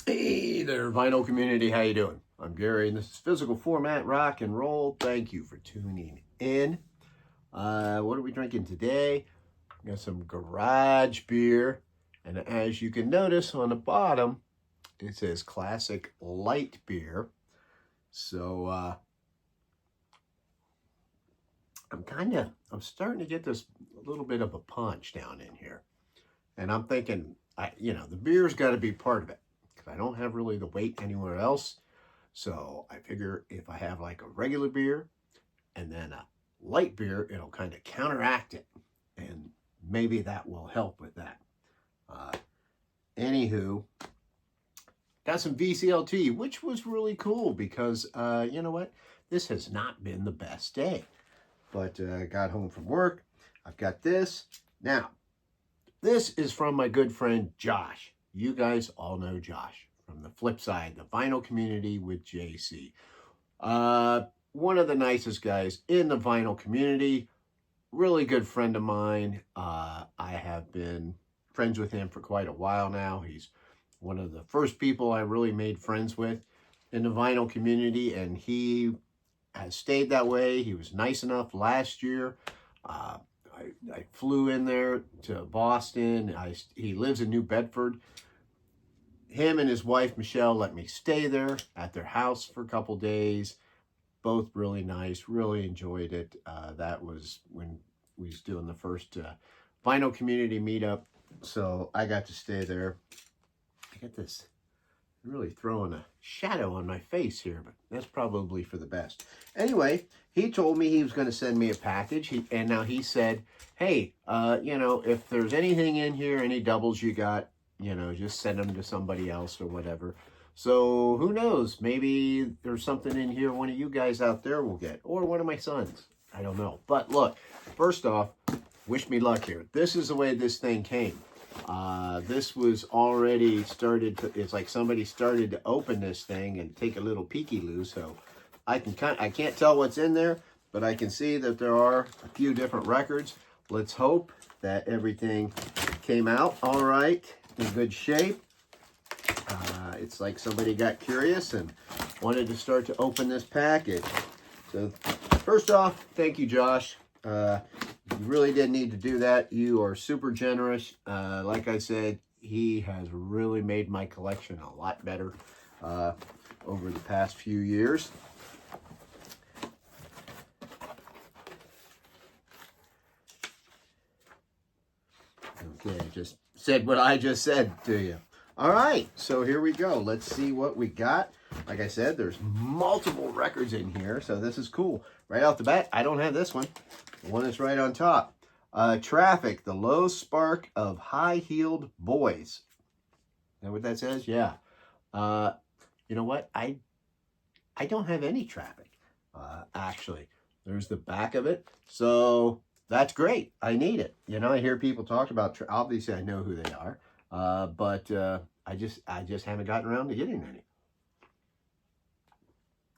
Hey there, vinyl community. How you doing? I'm Gary, and this is Physical Format Rock and Roll. Thank you for tuning in. What are we drinking today? We got some garage beer, and as you can notice on the bottom, it says classic light beer. So I'm starting to get this a little bit of a punch down in here, and I'm thinking, the beer's got to be part of it. I don't have really the weight anywhere else. So I figure if I have like a regular beer and then a light beer, it'll kind of counteract it. And maybe that will help with that. Anywho, got some VCLT, which was really cool because, you know what? This has not been the best day. But got home from work. I've got this. Now, this is from my good friend Josh. You guys all know Josh from the flip side, the vinyl community with JC. One of the nicest guys in the vinyl community, really good friend of mine. I have been friends with him for quite a while now. He's one of the first people I really made friends with in the vinyl community, and he has stayed that way. He was nice enough last year. I flew in there to Boston. He lives in New Bedford. Him and his wife, Michelle, let me stay there at their house for a couple days. Both really nice, really enjoyed it. That was when we was doing the first vinyl community meetup. So I got to stay there. I get this really throwing a shadow on my face here, but that's probably for the best. Anyway, he told me he was going to send me a package, and now he said, hey, if there's anything in here, any doubles you got, just send them to somebody else or whatever. So who knows? Maybe there's something in here one of you guys out there will get, or one of my sons. I don't know. But look, first off, wish me luck here. This is the way this thing came. This was already it's like somebody started to open this thing and take a little peeky-loo. So I can't tell what's in there, but I can see that there are a few different records. Let's hope that everything came out all right, in good shape. It's like somebody got curious and wanted to start to open this package. So first off, thank you, Josh. You really didn't need to do that. You are super generous. Like I said, he has really made my collection a lot better over the past few years. Okay, I just said what I just said to you. All right, so here we go. Let's see what we got. Like I said, there's multiple records in here, so this is cool. Right off the bat, I don't have this one. The one that's right on top. Traffic, the low spark of high-heeled boys. Is that what that says? Yeah. You know what? I don't have any Traffic, actually. There's the back of it. So that's great. I need it. I hear people talk about, obviously I know who they are, but I just haven't gotten around to getting any.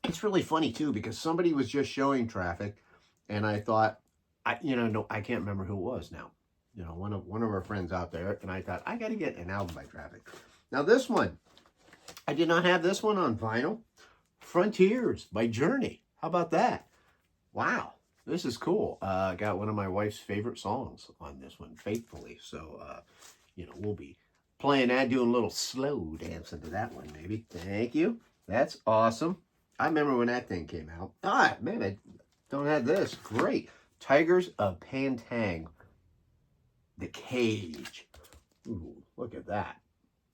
It's really funny too, because somebody was just showing Traffic, and I thought, I can't remember who it was now. One of our friends out there, and I thought, I got to get an album by Traffic. Now this one, I did not have this one on vinyl. Frontiers by Journey. How about that? Wow, this is cool. I got one of my wife's favorite songs on this one, Faithfully. So, we'll be playing that, doing a little slow dancing to that one, maybe. Thank you. That's awesome. I remember when that thing came out. Ah, man, I don't have this. Great. Tigers of Pantang. The Cage. Ooh, look at that.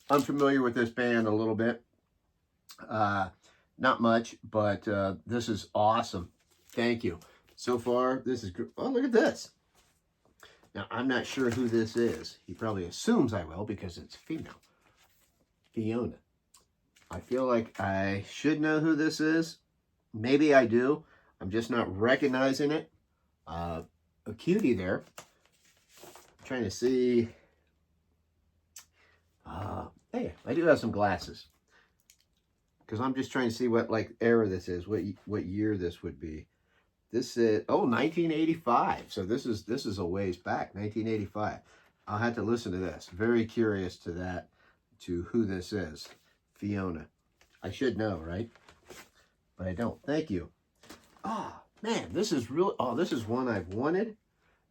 I'm familiar with this band a little bit. Not much, but this is awesome. Thank you. So far, this is good. Oh, look at this. Now, I'm not sure who this is. He probably assumes I will because it's female. Fiona. I feel like I should know who this is. Maybe I do. I'm just not recognizing it. A cutie there. I'm trying to see. Hey, I do have some glasses. Because I'm just trying to see what era this is. What year this would be. This is 1985. So this is a ways back, 1985. I'll have to listen to this. Very curious to who this is. Fiona. I should know, right? But I don't. Thank you. Ah, man, this is really, oh, this is one I've wanted.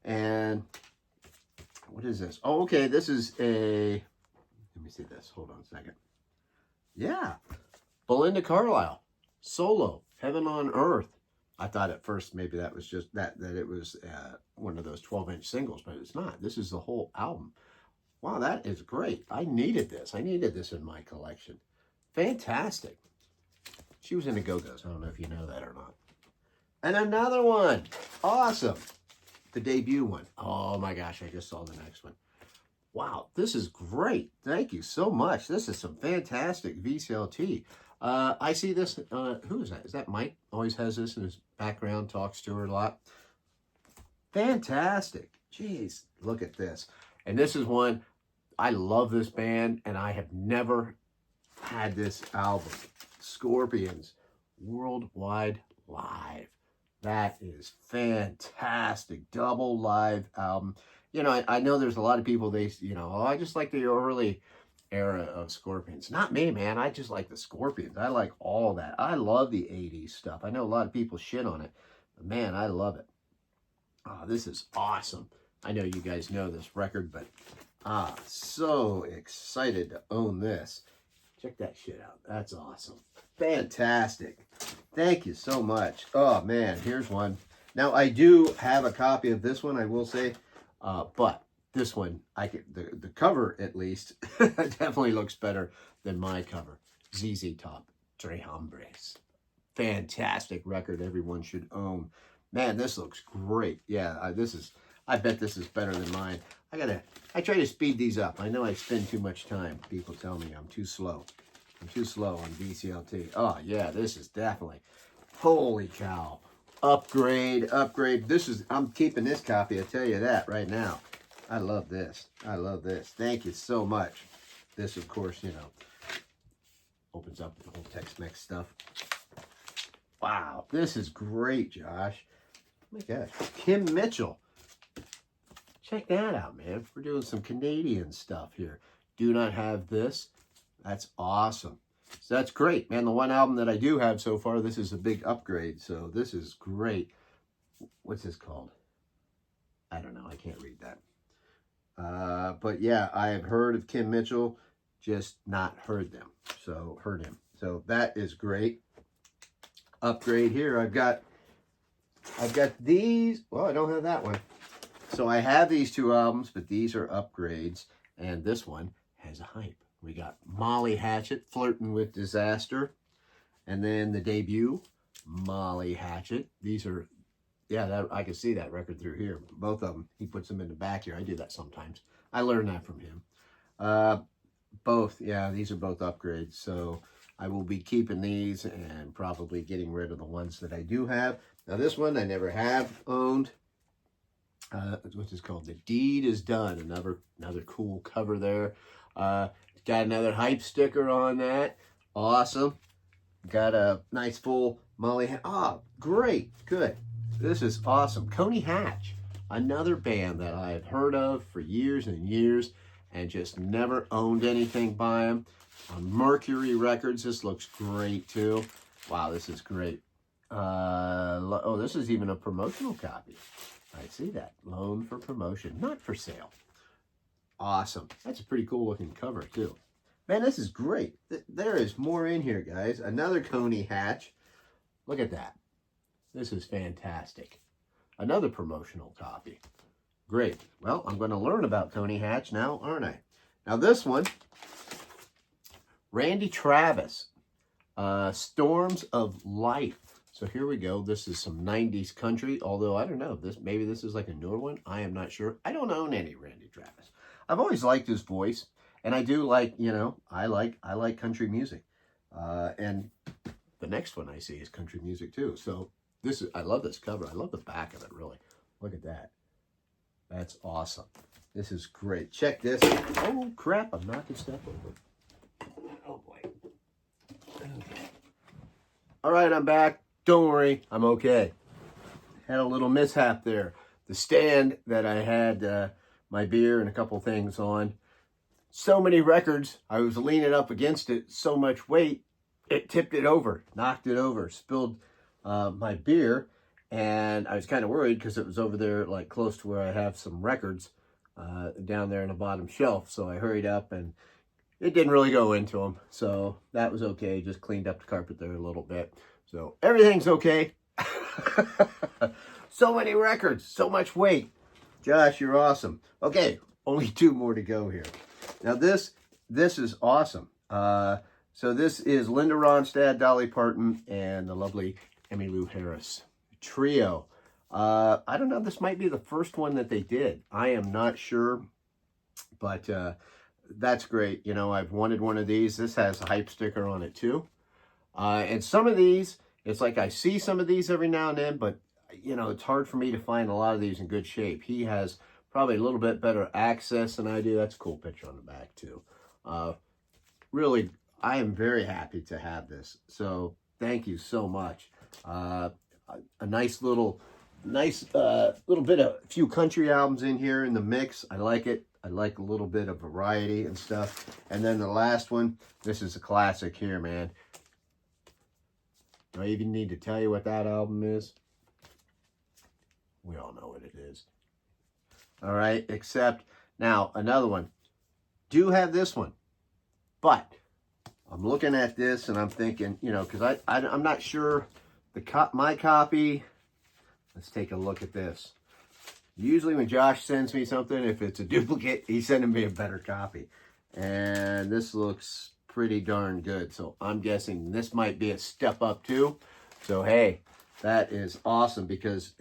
And what is this? Oh, okay, this is a, let me see this. Hold on a second. Yeah, Belinda Carlisle, solo, Heaven on Earth. I thought at first maybe that was just that it was one of those 12-inch singles, but it's not. This is the whole album. Wow, that is great. I needed this. I needed this in my collection. Fantastic. She was in the Go-Go's. I don't know if you know that or not. And another one. Awesome. The debut one. Oh my gosh, I just saw the next one. Wow, this is great. Thank you so much. This is some fantastic VCLT. I see this. Who is that? Is that Mike? Always has this in his background, talks to her a lot. Fantastic. Jeez, look at this. And this is one, I love this band, and I have never had this album. Scorpions, Worldwide Live. That is fantastic. Double live album. You know, I know there's a lot of people, oh, I just like the early era of Scorpions. Not me, man. I just like the Scorpions. I like all that. I love the 80s stuff. I know a lot of people shit on it, but man, I love it. Oh, this is awesome. I know you guys know this record, but so excited to own this. Check that shit out. That's awesome. Fantastic. Thank you so much. Oh, man, here's one. Now, I do have a copy of this one, I will say, but this one, the cover, at least, definitely looks better than my cover. ZZ Top, Tres Hombres. Fantastic record everyone should own. Man, this looks great. Yeah, I bet this is better than mine. I try to speed these up. I know I spend too much time. People tell me I'm too slow. I'm too slow on VCLT. Oh, yeah, this is definitely, holy cow. Upgrade. I'm keeping this copy, I tell you that right now. I love this. I love this. Thank you so much. This, of course, opens up the whole Tex-Mex stuff. Wow, this is great, Josh. Oh my gosh. Kim Mitchell. Check that out, man. We're doing some Canadian stuff here. Do not have this. That's awesome. So that's great, man. The one album that I do have so far, this is a big upgrade. So this is great. What's this called? I don't know. I can't read that. But yeah, I have heard of Kim Mitchell, just not heard them. So heard him. So that is great. Upgrade here. I've got these. Well, I don't have that one. So I have these two albums, but these are upgrades. And this one has a hype. We got Molly Hatchet, Flirting with Disaster. And then the debut, Molly Hatchet. These are, yeah, I can see that record through here. Both of them. He puts them in the back here. I do that sometimes. I learned that from him. Both, yeah, these are both upgrades. So I will be keeping these and probably getting rid of the ones that I do have. Now this one I never have owned. What's this called? The Deed is Done. Another cool cover there. Got another hype sticker on that. Awesome. Got a nice full Molly. Great. Good. This is awesome. Coney Hatch. Another band that I've heard of for years and years and just never owned anything by them. On Mercury Records. This looks great too. Wow, this is great. Oh, this is even a promotional copy. I see that. Loan for promotion. Not for sale. Awesome. That's a pretty cool looking cover too. Man, this is great. There is more in here, guys. Another Coney Hatch. Look at that. This is fantastic. Another promotional copy. Great. Well, I'm going to learn about Coney Hatch now, aren't I? Now this one, Randy Travis, Storms of Life. So here we go. This is some 90s country, although I don't know. Maybe this is like a newer one. I am not sure. I don't own any Randy Travis. I've always liked his voice, and I do like, I like country music. And the next one I see is country music too. So I love this cover. I love the back of it, really. Look at that. That's awesome. This is great. Check this. Oh, crap. I'm knocking stuff over. Oh, boy. Okay. All right, I'm back. Don't worry. I'm okay. Had a little mishap there. The stand that I had my beer and a couple things on so many records. I was leaning up against it, so much weight, it tipped it over, knocked it over, spilled my beer. And I was kind of worried because it was over there, like close to where I have some records down there in the bottom shelf. So I hurried up, and it didn't really go into them. So that was okay. Just cleaned up the carpet there a little bit. So everything's okay. So many records, so much weight. Josh, you're awesome. Okay, only 2 more to go here. Now this is awesome. So this is Linda Ronstadt, Dolly Parton, and the lovely Emmylou Harris trio. I don't know, this might be the first one that they did. I am not sure, but that's great. You know, I've wanted one of these. This has a hype sticker on it too. And some of these, it's like I see some of these every now and then, but you know, it's hard for me to find a lot of these in good shape. He has probably a little bit better access than I do. That's a cool picture on the back too. Really, I am very happy to have this. So thank you so much. A nice little bit of a few country albums in here in the mix. I like it. I like a little bit of variety and stuff. And then the last one, this is a classic here, man. Do I even need to tell you what that album is? We all know what it is. All right, except now another one. Do have this one, but I'm looking at this and I'm thinking, you know, because I'm not sure my copy. Let's take a look at this. Usually when Josh sends me something, if it's a duplicate, he's sending me a better copy. And this looks pretty darn good. So I'm guessing this might be a step up too. So hey, that is awesome, because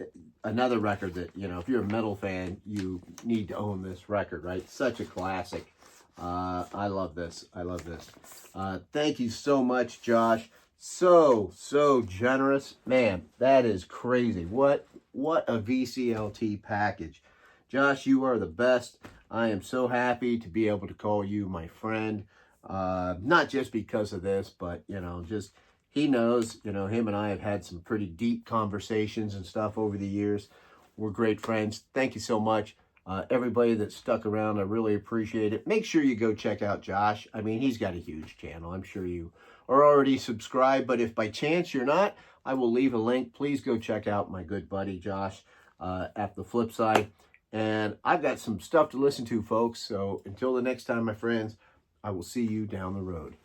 another record that, you know, if you're a metal fan, you need to own this record, right? Such a classic. I love this. I love this. Thank you so much, Josh. So generous. Man, that is crazy. What a VCLT package. Josh, you are the best. I am so happy to be able to call you my friend. Not just because of this, but, you know, just he knows, you know, him and I have had some pretty deep conversations and stuff over the years. We're great friends. Thank you so much. Everybody that stuck around, I really appreciate it. Make sure you go check out Josh. I mean, he's got a huge channel. I'm sure you are already subscribed, but if by chance you're not, I will leave a link. Please go check out my good buddy Josh at the flip side. And I've got some stuff to listen to, folks. So until the next time, my friends, I will see you down the road.